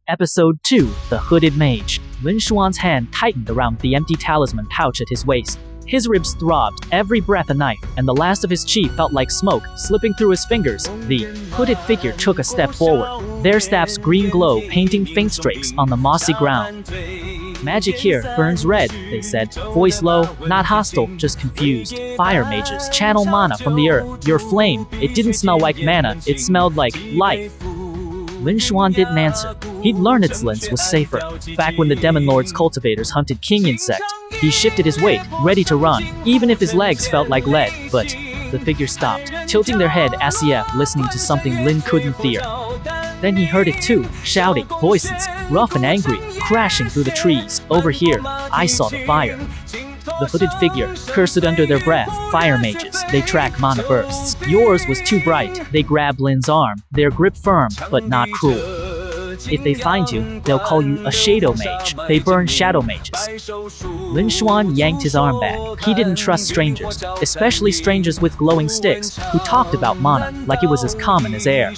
Episode 2, The Hooded Mage. Lin Xuan's hand tightened around the empty talisman pouch at his waist. His ribs throbbed, every breath a knife, and the last of his chi felt like smoke slipping through his fingers. The hooded figure took a step forward, their staff's green glow painting faint streaks on the mossy ground. "Magic here burns red," they said, voice low, not hostile, just confused. "Fire mages, channel mana from the earth. Your flame, it didn't smell like mana, it smelled like life." Lin Xuan didn't answer. He'd learned its lens was safer. Back when the Demon Lord's cultivators hunted king insect, he shifted his weight, ready to run, even if his legs felt like lead. But the figure stopped, tilting their head as if listening to something Lin couldn't fear. Then he heard it too, shouting, voices, rough and angry, crashing through the trees. "Over here, I saw the fire." The hooded figure cursed under their breath. "Fire mages, they track mana bursts. Yours was too bright." They grabbed Lin's arm, their grip firm, but not cruel. "If they find you, they'll call you a shadow mage. They burn shadow mages." Lin Xuan yanked his arm back. He didn't trust strangers, especially strangers with glowing sticks, who talked about mana like it was as common as air.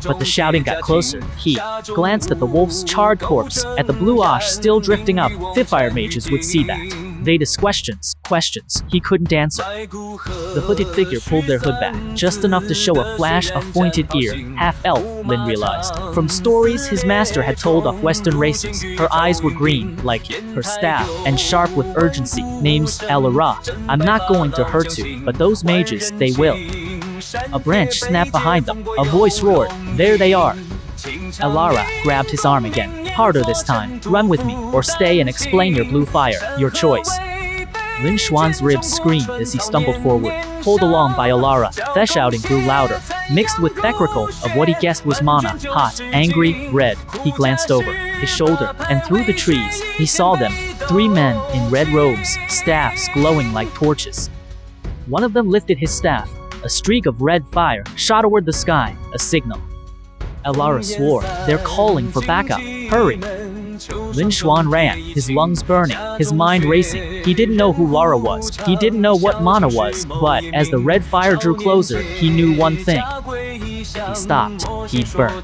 But the shouting got closer. He glanced at the wolf's charred corpse, at the blue ash still drifting up. The fire mages would see that. They'd ask questions he couldn't answer. The hooded figure pulled their hood back, just enough to show a flash of pointed ear. Half-elf, Lin realized. From stories his master had told of Western races, her eyes were green, like her staff, and sharp with urgency. Name's Elara. "I'm not going to hurt you, but those mages, they will." A branch snapped behind them. A voice roared, "There they are." Elara grabbed his arm again. "Harder this time. Run with me, or stay and explain your blue fire. Your choice." Lin Xuan's ribs screamed as he stumbled forward, pulled along by Elara. The shouting grew louder, mixed with theatrical of what he guessed was mana. Hot, angry, red. He glanced over his shoulder, and through the trees, he saw them. 3 men in red robes, staffs glowing like torches. One of them lifted his staff. A streak of red fire shot toward the sky, a signal. Elara swore, "They're calling for backup. Hurry." Lin Xuan ran, his lungs burning, his mind racing. He didn't know who Lara was. He didn't know what mana was, but as the red fire drew closer, he knew one thing. If he stopped, he'd burn.